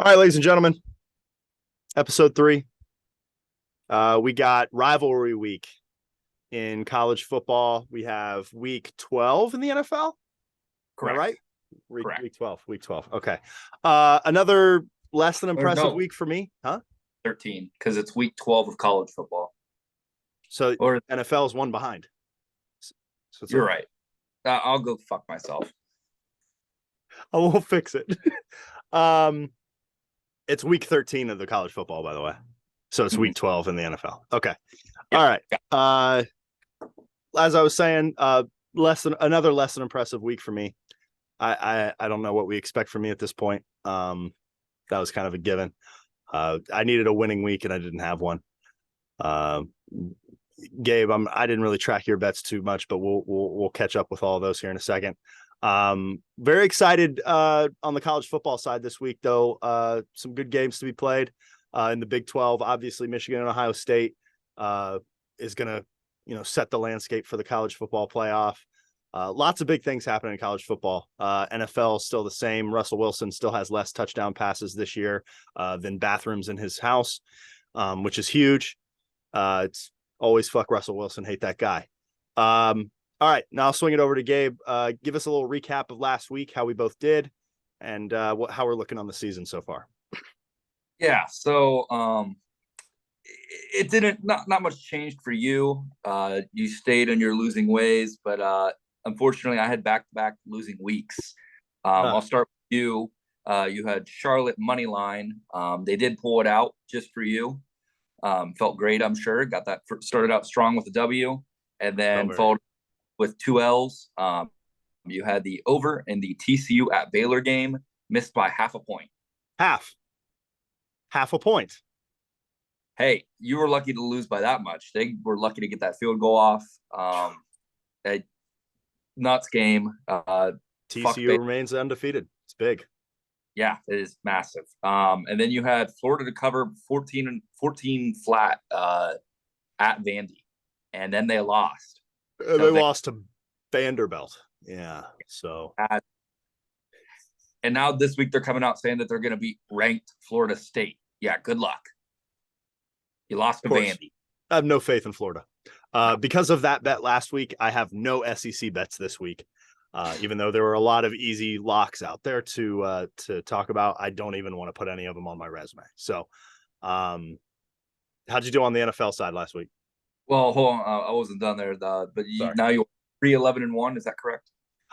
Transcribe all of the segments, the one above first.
All right, ladies and gentlemen, episode 3. We got rivalry week in college football. We have week 12 in the NFL. Am I Correct. right? Correct. Week 12. Week 12. Okay. Another less than Or impressive no, week for me, huh? 13, because it's week 12 of college football. So Or NFL is one behind. So you're right. I'll go fuck myself. I will fix it. um, it's week 13 of the college football, by the way. So it's week 12 in the NFL. Okay. Yeah. All right. As I was saying, another less than impressive week for me. I don't know what we expect from me at this point. That was kind of a given. I needed a winning week and I didn't have one. Gabe, I didn't really track your bets too much, but we'll catch up with all of those here in a second. Very excited on the college football side this week, though. Some good games to be played in the Big 12. Obviously, Michigan and Ohio State is going to set the landscape for the college football playoff. Lots of big things happening in college football. NFL is still the same. Russell Wilson still has less touchdown passes this year than bathrooms in his house, which is huge. It's always fuck Russell Wilson, hate that guy. All right, now I'll swing it over to Gabe. Give us a little recap of last week, how we both did, and how we're looking on the season so far. Yeah. So it didn't not much changed for you. You stayed in your losing ways, but unfortunately, I had back-to-back losing weeks. I'll start with you. You had Charlotte money line. They did pull it out just for you. Felt great, I'm sure. Got that started out strong with a W, and then followed with 2 L's. You had the over in the TCU at Baylor game, missed by half a point. Half a point. Hey, you were lucky to lose by that much. They were lucky to get that field goal off. A nuts game. TCU remains undefeated. It's big. Yeah, it is massive. And then you had Florida to cover 14 flat at Vandy, and then they lost. They lost to Vanderbilt. Yeah. So. And now this week they're coming out saying that they're going to be ranked Florida State. Yeah, good luck. You lost to Vandy. I have no faith in Florida. Because of that bet last week, I have no SEC bets this week. Even though there were a lot of easy locks out there to talk about, I don't even want to put any of them on my resume. So, how'd you do on the NFL side last week? Well, hold on, I wasn't done there. Now you're 3-11-1. Is that correct?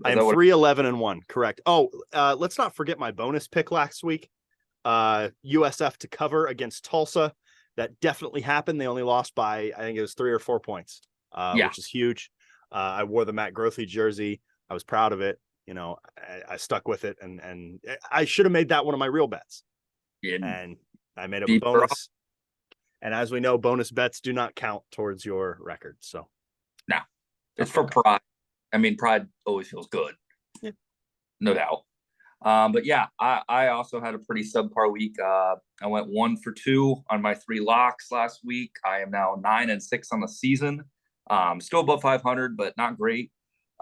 I am 3-11-1. Correct. Oh, let's not forget my bonus pick last week. USF to cover against Tulsa. That definitely happened. They only lost by, I think it was 3 or 4 points, which is huge. I wore the Matt Grothy jersey. I was proud of it. You know, I stuck with it, and I should have made that one of my real bets. Yeah. And I made it a bonus. And as we know, bonus bets do not count towards your record. So, no, it's for pride. I mean, pride always feels good. Yeah. No doubt. But yeah, I also had a pretty subpar week. I went 1 for 2 on my 3 locks last week. I am now 9-6 on the season. Still above 500, but not great.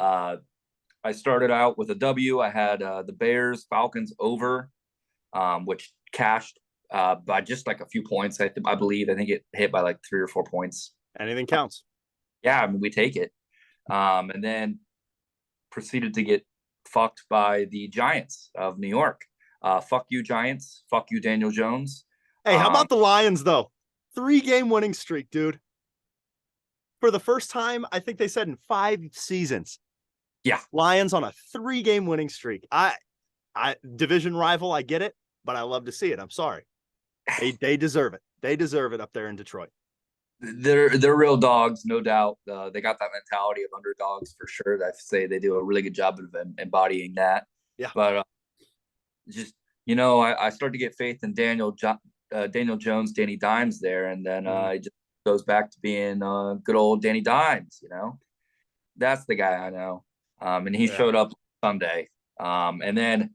I started out with a W. I had the Bears Falcons over, which cashed by just like a few points. I believe. I think it hit by like 3 or 4 points. Anything counts. Yeah, I mean, we take it. And then proceeded to get fucked by the Giants of New York. Fuck you, Giants. Fuck you, Daniel Jones. Hey, how about the Lions, though? 3-game winning streak, dude. For the first time, I think they said in 5 seasons. Yeah. Lions on a 3-game winning streak. I division rival, I get it, but I love to see it. I'm sorry. They deserve it. They deserve it up there in Detroit. They're real dogs, no doubt. They got that mentality of underdogs for sure. I say they do a really good job of embodying that. Yeah. But just I started to get faith in Daniel Jones, Danny Dimes there, and then it just goes back to being good old Danny Dimes. That's the guy I know. And he showed up Sunday. And then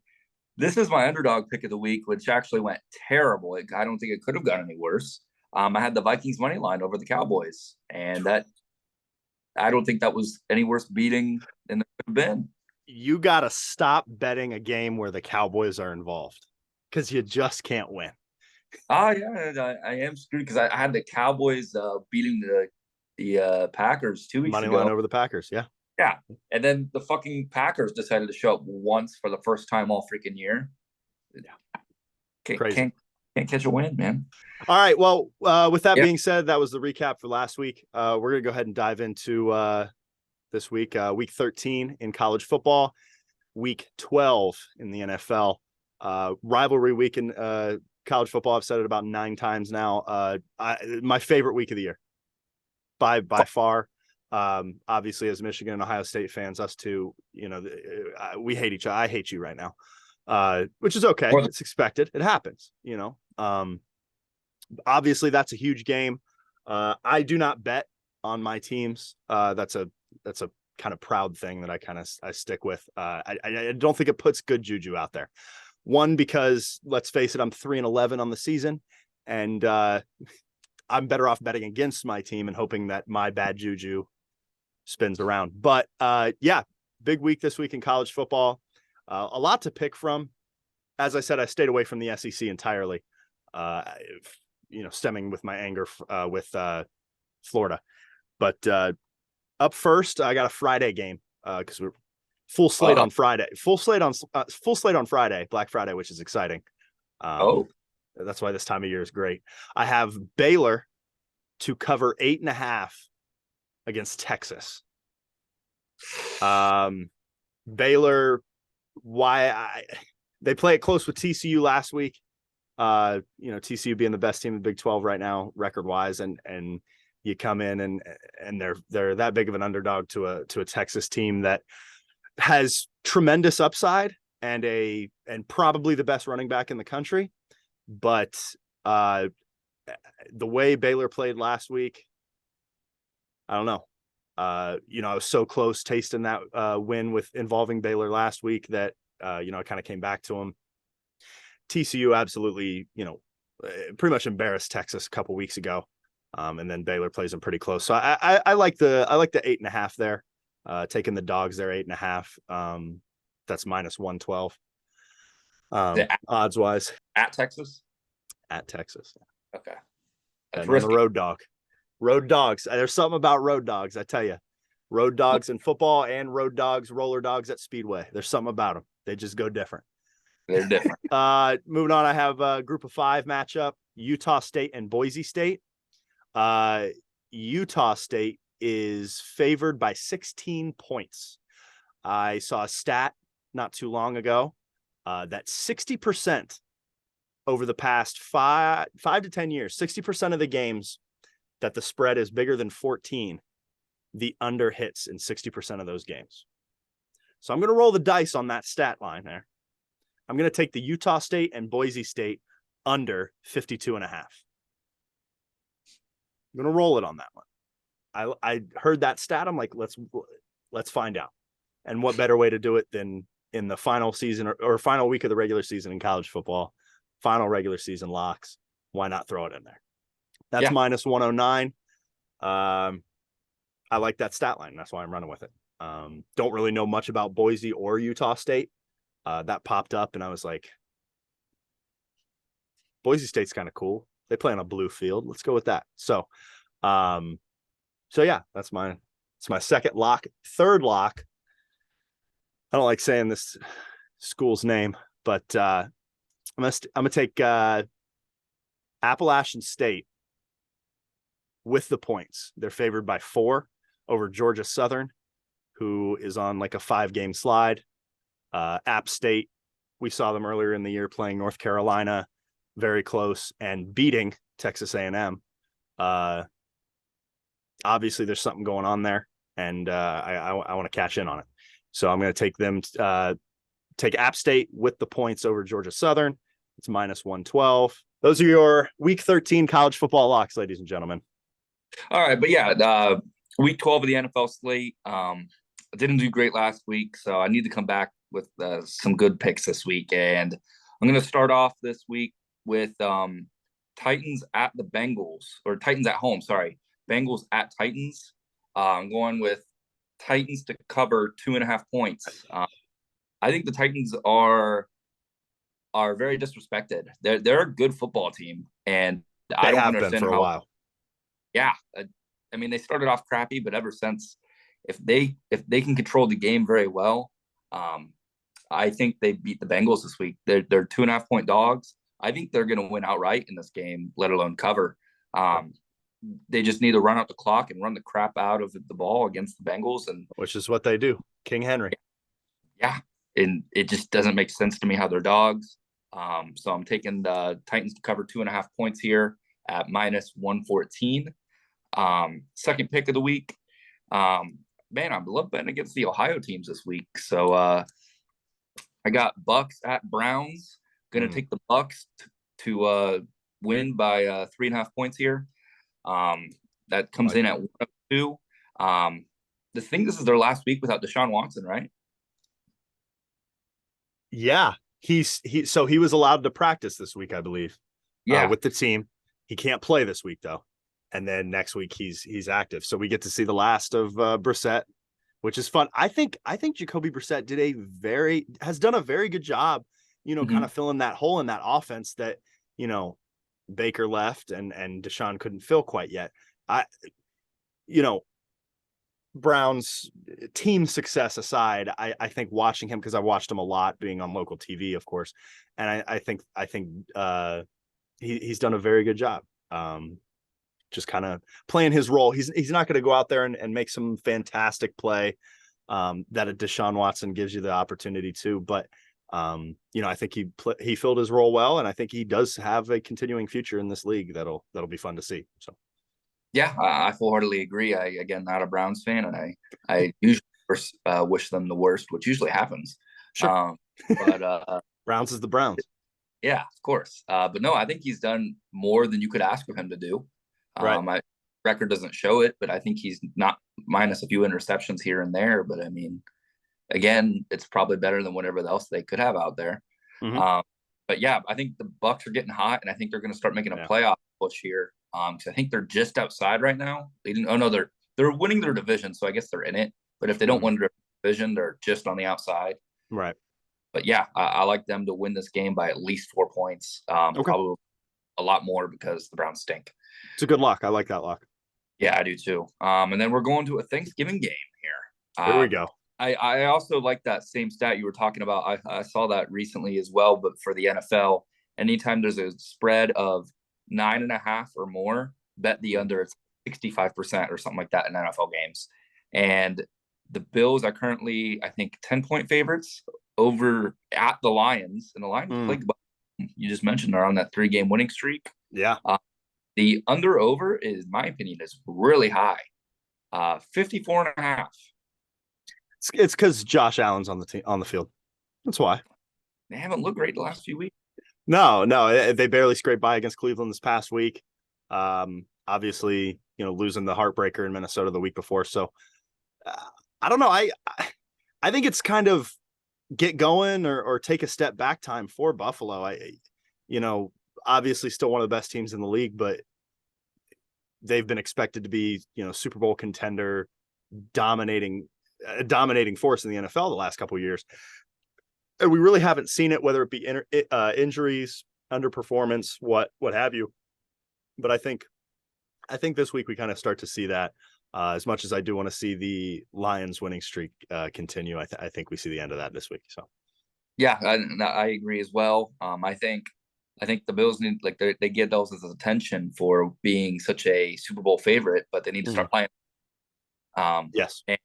this is my underdog pick of the week, which actually went terrible. I don't think it could have gone any worse. I had the Vikings money line over the Cowboys, and that I don't think that was any worse beating than it could have been. You got to stop betting a game where the Cowboys are involved. because you just can't win. Oh yeah, I am screwed because I had the Cowboys beating the Packers 2 weeks Money line ago. over the Packers. Yeah. Yeah, and then the fucking Packers decided to show up once for the first time all freaking year. Yeah. Can't Crazy. can't, can't catch a win, man. All right. Well, with that Yeah. being said, that was the recap for last week. We're going to go ahead and dive into this week, week 13 in college football, week 12 in the NFL. Rivalry week in college football. I've said it about 9 times now. My favorite week of the year by far. Obviously, as Michigan and Ohio State fans, us two, we hate each other. I hate you right now, which is okay. It's expected. It happens, obviously that's a huge game. I do not bet on my teams. That's a kind of proud thing that I stick with. I don't think it puts good juju out there. One, because let's face it, I'm 3-11 on the season, and I'm better off betting against my team and hoping that my bad juju spins around. But yeah, big week this week in college football. A lot to pick from. As I said, I stayed away from the SEC entirely. Stemming with my anger with Florida. But up first, I got a Friday game because we're full slate on Friday. Full slate on Friday, Black Friday, which is exciting. That's why this time of year is great. I have Baylor to cover 8.5 against Texas. Baylor, they play it close with TCU last week. TCU being the best team in the Big 12 right now, record wise, and you come in and they're that big of an underdog to a Texas team that has tremendous upside and probably the best running back in the country. But the way Baylor played last week, I don't know. I was so close tasting that win with involving Baylor last week that I kind of came back to them. TCU absolutely, pretty much embarrassed Texas a couple weeks ago. And then Baylor plays them pretty close. So I like the 8.5 there. Taking the dogs there 8.5. That's minus 112. Odds wise. At Texas. Okay. That's risky. A road dog. Road dogs. There's something about road dogs, I tell you. Road dogs in football and road dogs, roller dogs at Speedway. There's something about them. They just go different. They're different. Moving on, I have a group of 5 matchup, Utah State and Boise State. Utah State is favored by 16 points. I saw a stat not too long ago that 60% over the past 5 to 10 years, 60% of the games that the spread is bigger than 14, the under hits in 60% of those games. So I'm going to roll the dice on that stat line there. I'm going to take the Utah State and Boise State under 52.5. I'm going to roll it on that one. I heard that stat. I'm like, let's find out. And what better way to do it than in the final season or final week of the regular season in college football, final regular season locks. Why not throw it in there? That's minus 109. I like that stat line. That's why I'm running with it. Don't really know much about Boise or Utah State. That popped up and I was like, Boise State's kind of cool. They play on a blue field. Let's go with that. So yeah, it's my second lock. Third lock. I don't like saying this school's name, but I'm gonna take Appalachian State with the points. They're favored by 4 over Georgia Southern, who is on like a 5-game slide. App State, we saw them earlier in the year playing North Carolina, very close, and beating Texas A&M. Obviously, there's something going on there, and I want to cash in on it. So I'm going to take them, take App State with the points over Georgia Southern. It's minus 112. Those are your Week 13 college football locks, ladies and gentlemen. All right, but yeah, Week 12 of the NFL slate. I didn't do great last week, so I need to come back with some good picks this week. And I'm going to start off this week with Titans at the Bengals, or Titans at home, sorry. Bengals at Titans. I'm going with Titans to cover 2.5 points. I think the Titans are are very disrespected. They're a good football team, and I They don't have been understand for a how. while. Yeah, I mean they started off crappy, but ever since, if they can control the game very well, um, I think they beat the Bengals this week. They're 2.5 point dogs. I think they're going to win outright in this game, let alone cover. Um, they just need to run out the clock and run the crap out of the ball against the Bengals, and Which is what they do. King Henry. yeah, and it just doesn't make sense to me how they're dogs. So I'm taking the Titans to cover 2.5 points here at -114. Second pick of the week. Man, I love betting against the Ohio teams this week. So I got Bucks at Browns. Going to take the Bucks to win by 3.5 points here. That comes in at 102. The thing, this is their last week without Deshaun Watson, right? Yeah. So he was allowed to practice this week, I believe, Yeah. with the team. He can't play this week though. And then next week he's active. So we get to see the last of Brissett, which is fun. I think Jacoby Brissett has done a very good job, kind of filling that hole in that offense that, Baker left and Deshaun couldn't fill quite yet. Browns team success aside, I think watching him, because I watched him a lot being on local TV, of course. And I think he's done a very good job. Just kind of playing his role. He's not going to go out there and make some fantastic play that a Deshaun Watson gives you the opportunity to, but I think he filled his role well, and I think he does have a continuing future in this league that'll be fun to see. So yeah, I full-heartedly agree. Again, not a Browns fan, and I usually wish them the worst, which usually happens. sure. But Browns is the Browns. yeah, of course. But no, I think he's done more than you could ask of him to do. Right. My record doesn't show it, but I think he's not, minus a few interceptions here and there. But I mean, again, it's probably better than whatever else they could have out there. Mm-hmm. But yeah, I think the Bucks are getting hot, and I think they're going to start making a playoff push here. Because I think they're just outside right now. They're winning their division, so I guess they're in it. But if they don't win their division, they're just on the outside. Right. But yeah, I like them to win this game by at least 4 points. Okay. Probably a lot more because the Browns stink. It's a good lock. I like that lock. Yeah, I do too. And then we're going to a Thanksgiving game here. Here we go. I also like that same stat you were talking about. I saw that recently as well, but for the NFL, anytime there's a spread of 9.5 or more, bet the under. It's 65% or something like that in NFL games. And the Bills are currently, I think, 10-point favorites over at the Lions. And the Lions played, you just mentioned, are on that 3-game winning streak. Yeah. The under over, is my opinion, is really high. 54.5. It's because Josh Allen's on the field. That's why. They haven't looked great the last few weeks. No, they barely scraped by against Cleveland this past week. Obviously, losing the heartbreaker in Minnesota the week before. So I don't know. I think it's kind of get going or take a step back time for Buffalo. Obviously still one of the best teams in the league, but they've been expected to be, Super Bowl contender, dominating force in the NFL the last couple of years. And we really haven't seen it, whether it be injuries, underperformance, what have you. But I think this week we kind of start to see that. As much as I do want to see the Lions winning streak continue, I think we see the end of that this week. So, yeah, I agree as well. I think the Bills need, like, they get those as attention for being such a Super Bowl favorite, but they need to start playing. Yes. And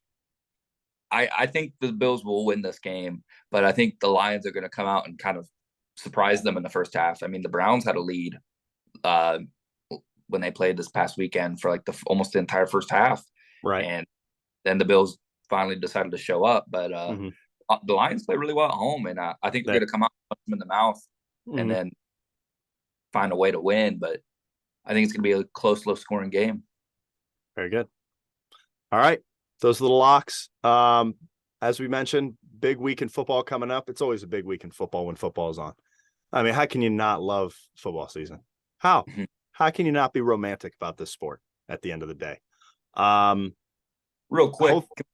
I think the Bills will win this game, but I think the Lions are going to come out and kind of surprise them in the first half. I mean, the Browns had a lead when they played this past weekend for like almost the entire first half. Right. And then the Bills finally decided to show up, but the Lions play really well at home, and I think they're going to come out and punch them in the mouth and then find a way to win. But I think it's going to be a close, low-scoring game. Very good. All right. Those are the locks. As we mentioned, big week in football coming up. It's always a big week in football when football is on. I mean, how can you not love football season? How? How can you not be romantic about this sport at the end of the day? Real quick, can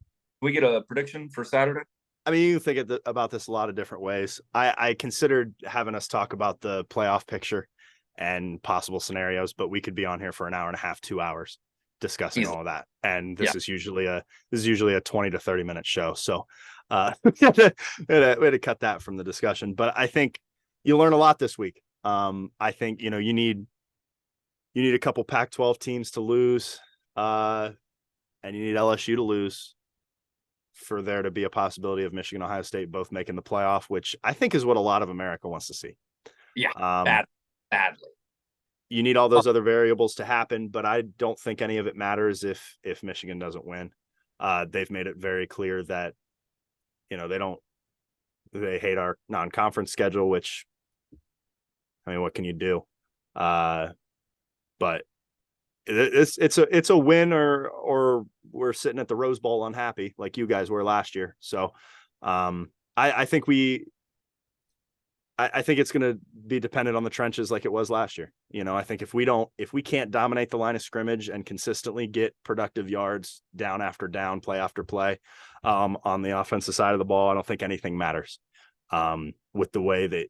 we get a prediction for Saturday? I mean, you can think about this a lot of different ways. I considered having us talk about the playoff picture and possible scenarios, but we could be on here for an hour and a half, 2 hours discussing Easily. all of that. And Yeah. this is usually a 20 to 30 minute show. So we had to cut that from the discussion. But I think you learn a lot this week. I think, you need a couple Pac-12 teams to lose, and you need LSU to lose for there to be a possibility of Michigan, Ohio State both making the playoff, which I think is what a lot of America wants to see. Yeah. Um, Badly. you need all those other variables to happen, but I don't think any of it matters if Michigan doesn't win. They've made it very clear that, they hate our non-conference schedule, which, I mean, what can you do? But it's a win or we're sitting at the Rose Bowl unhappy like you guys were last year. So I think I think it's going to be dependent on the trenches like it was last year. I think if we can't dominate the line of scrimmage and consistently get productive yards down after down, play after play, on the offensive side of the ball, I don't think anything matters. With the way that,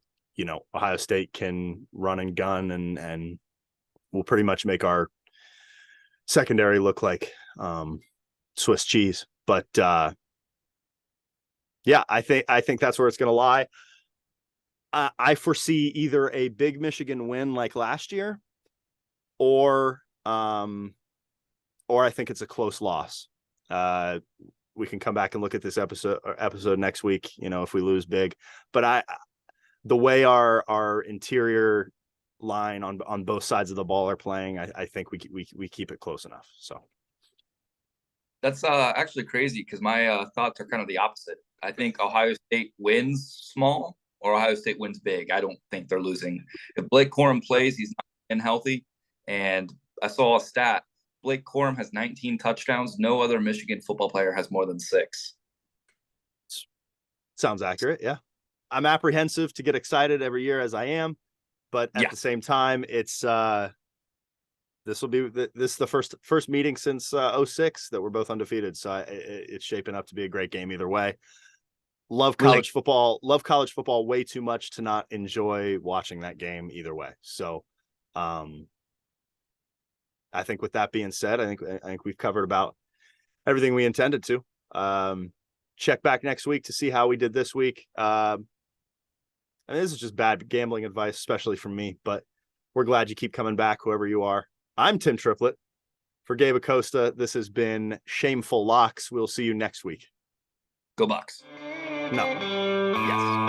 Ohio State can run and gun and will pretty much make our secondary look like Swiss cheese. But yeah, I think that's where it's going to lie. I foresee either a big Michigan win like last year, or I think it's a close loss. We can come back and look at this episode next week, if we lose big. But the way our interior line on both sides of the ball are playing, I think we keep it close enough. So That's actually crazy because my thoughts are kind of the opposite. I think Ohio State wins small or Ohio State wins big. I don't think they're losing. If Blake Corum plays, he's not been healthy. And I saw a stat. Blake Corum has 19 touchdowns. No other Michigan football player has more than 6. Sounds accurate. Yeah. I'm apprehensive to get excited every year as I am, but at the same time, it's this is the first meeting since 06 that we're both undefeated. So it's shaping up to be a great game either way. Love college football way too much to not enjoy watching that game either way. So I think with that being said, I think we've covered about everything we intended to. Check back next week to see how we did this week. I mean, this is just bad gambling advice, especially from me, but we're glad you keep coming back, whoever you are. I'm Tim Triplett. For Gabe Acosta, this has been Shameful Locks. We'll see you next week. Go Bucks. No. Yes.